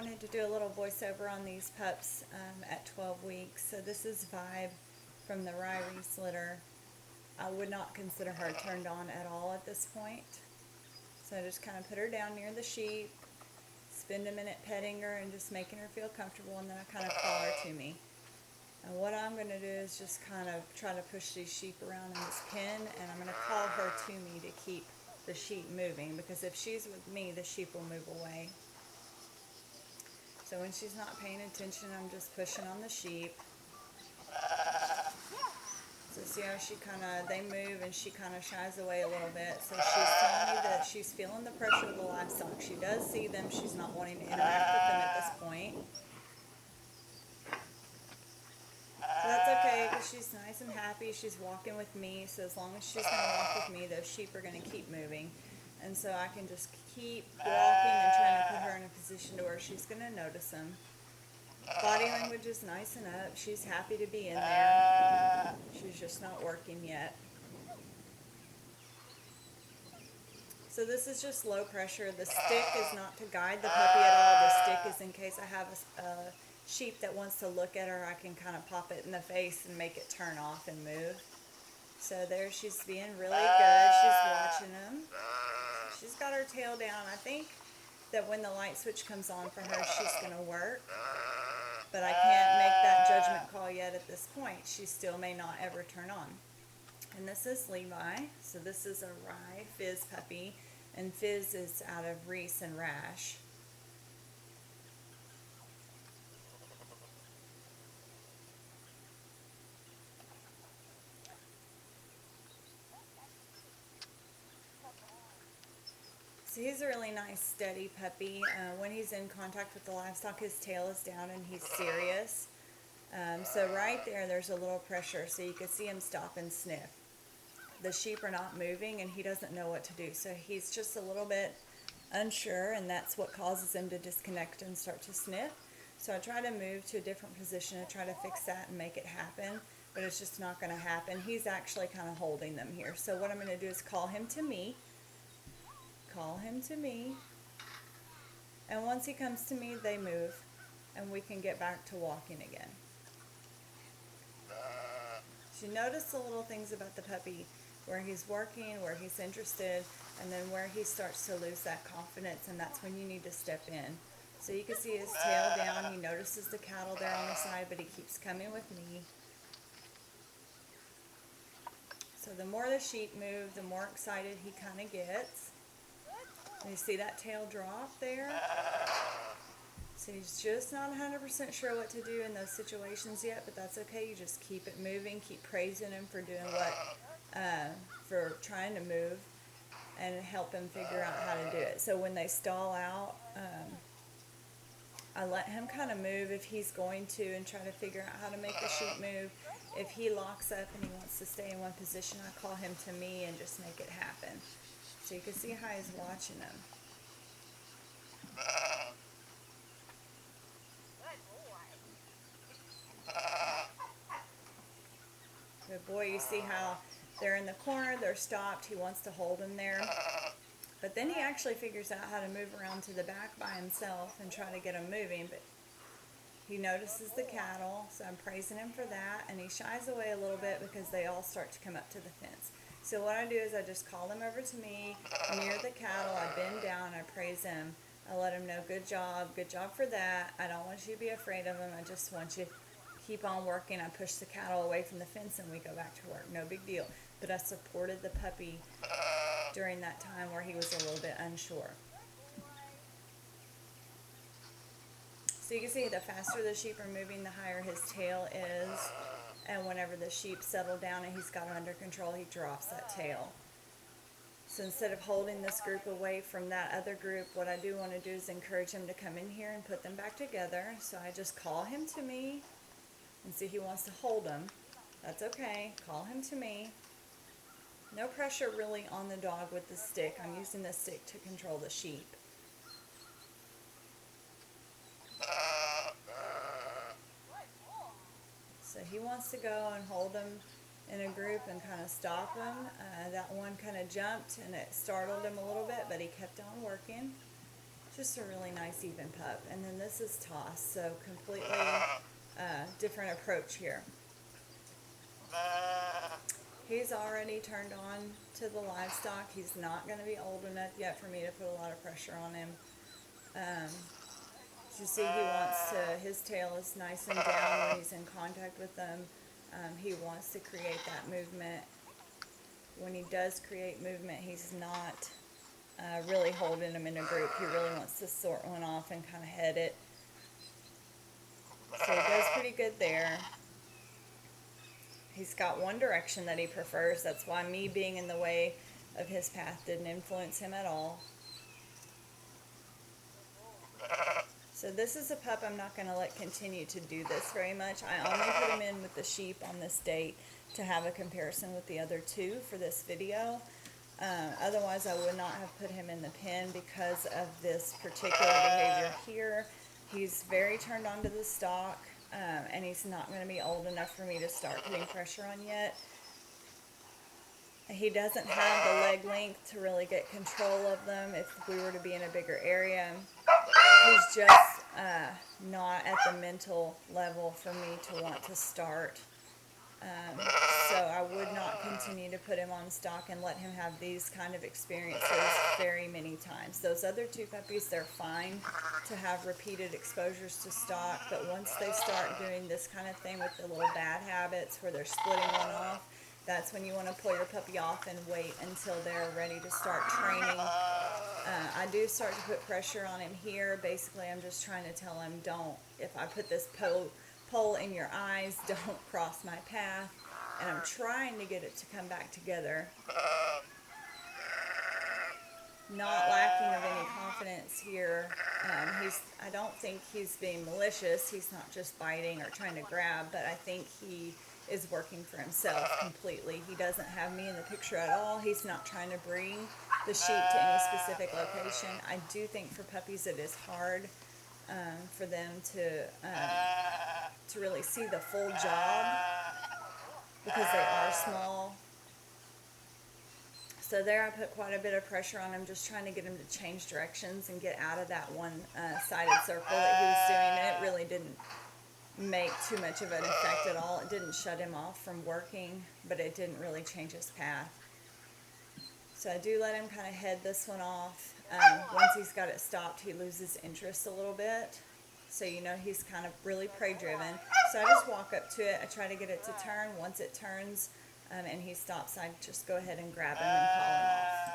wanted to do a little voiceover on these pups at 12 weeks. So this is Vibe from the Rye Reese litter. I would not consider her turned on at all at this point. So I just kind of put her down near the sheep, spend a minute petting her and just making her feel comfortable, and then I kind of call her to me. And what I'm going to do is just kind of try to push these sheep around in this pen, and I'm going to call her to me to keep the sheep moving, because if she's with me, the sheep will move away. So when she's not paying attention, I'm just pushing on the sheep. So see how she they move and she kind of shies away a little bit. So she's telling me that she's feeling the pressure of the livestock. She does see them. She's not wanting to interact with them at this point. So that's okay, because she's nice and happy. She's walking with me. So as long as she's going to walk with me, those sheep are going to keep moving. And so I can just keep walking and trying to put her in a position to where she's going to notice them. Body language is nice and up. She's happy to be in there. She's just not working yet. So this is just low pressure. The stick is not to guide the puppy at all. The stick is in case I have a sheep that wants to look at her, I can kind of pop it in the face and make it turn off and move. So there, she's being really good. She's watching them. She's got her tail down. I think that when the light switch comes on for her, she's going to work. But I can't make that judgment call yet at this point. She still may not ever turn on. And this is Levi. So this is a Rye Fizz puppy. And Fizz is out of Reese and Rash. So he's a really nice, steady puppy. When he's in contact with the livestock, his tail is down and he's serious. So right there, there's a little pressure, so you can see him stop and sniff. The sheep are not moving and he doesn't know what to do. So he's just a little bit unsure, and that's what causes him to disconnect and start to sniff. So I try to move to a different position and try to fix that and make it happen, but it's just not going to happen. He's actually kind of holding them here. So what I'm going to do is call him to me. Call him to me, and once he comes to me, they move and we can get back to walking again. So you notice the little things about the puppy, where he's working, where he's interested, and then where he starts to lose that confidence, and that's when you need to step in. So you can see his tail down. He notices the cattle there on the side, but he keeps coming with me. So the more the sheep move, the more excited he kind of gets. You see that tail drop there? So he's just not 100% sure what to do in those situations yet, but that's okay. You just keep it moving, keep praising him for doing for trying to move, and help him figure out how to do it. So when they stall out, I let him kind of move if he's going to, and try to figure out how to make the sheep move. If he locks up and he wants to stay in one position, I call him to me and just make it happen. So you can see how he's watching them. Good boy. You see how they're in the corner, they're stopped, he wants to hold them there. But then he actually figures out how to move around to the back by himself and try to get them moving. But he notices the cattle, so I'm praising him for that. And he shies away a little bit because they all start to come up to the fence. So what I do is I just call them over to me near the cattle. I bend down, I praise them. I let them know, good job for that. I don't want you to be afraid of them. I just want you to keep on working. I push the cattle away from the fence and we go back to work. No big deal. But I supported the puppy during that time where he was a little bit unsure. So you can see the faster the sheep are moving, the higher his tail is. And whenever the sheep settle down and he's got them under control, he drops that tail. So instead of holding this group away from that other group, what I do want to do is encourage him to come in here and put them back together. So I just call him to me, and see, he wants to hold them. That's okay. Call him to me. No pressure really on the dog with the stick. I'm using the stick to control the sheep. So he wants to go and hold them in a group and kind of stop them. That one kind of jumped and it startled him a little bit, but he kept on working. Just a really nice even pup. And then this is Toss, so completely different approach here. He's already turned on to the livestock. He's not going to be old enough yet for me to put a lot of pressure on him. As you see, he wants to, his tail is nice and down when he's in contact with them. He wants to create that movement. When he does create movement, he's not really holding them in a group. He really wants to sort one off and kind of head it. So he does pretty good there. He's got one direction that he prefers. That's why me being in the way of his path didn't influence him at all. So this is a pup I'm not going to let continue to do this very much. I only put him in with the sheep on this date to have a comparison with the other two for this video. Otherwise, I would not have put him in the pen because of this particular behavior here. He's very turned on to the stock, and he's not going to be old enough for me to start putting pressure on yet. He doesn't have the leg length to really get control of them if we were to be in a bigger area. He's just not at the mental level for me to want to start. So I would not continue to put him on stock and let him have these kind of experiences very many times. Those other two puppies, they're fine to have repeated exposures to stock, but once they start doing this kind of thing with the little bad habits where they're splitting one off, that's when you want to pull your puppy off and wait until they're ready to start training. I do start to put pressure on him here. Basically, I'm just trying to tell him, don't, if I put this pole in your eyes, don't cross my path. And I'm trying to get it to come back together. Not lacking of any confidence here. I don't think he's being malicious. He's not just biting or trying to grab, but I think he is working for himself completely. He doesn't have me in the picture at all. He's not trying to bring the sheep to any specific location. I do think for puppies it is hard for them to really see the full job because they are small. So there I put quite a bit of pressure on him, just trying to get him to change directions and get out of that one-sided circle that he was doing, and it really didn't make too much of an effect at all. It didn't shut him off from working, but it didn't really change his path. So I do let him kind of head this one off. Once he's got it stopped, he loses interest a little bit. So you know he's kind of really prey driven. So I just walk up to it. I try to get it to turn. Once it turns and he stops, I just go ahead and grab him and call him off.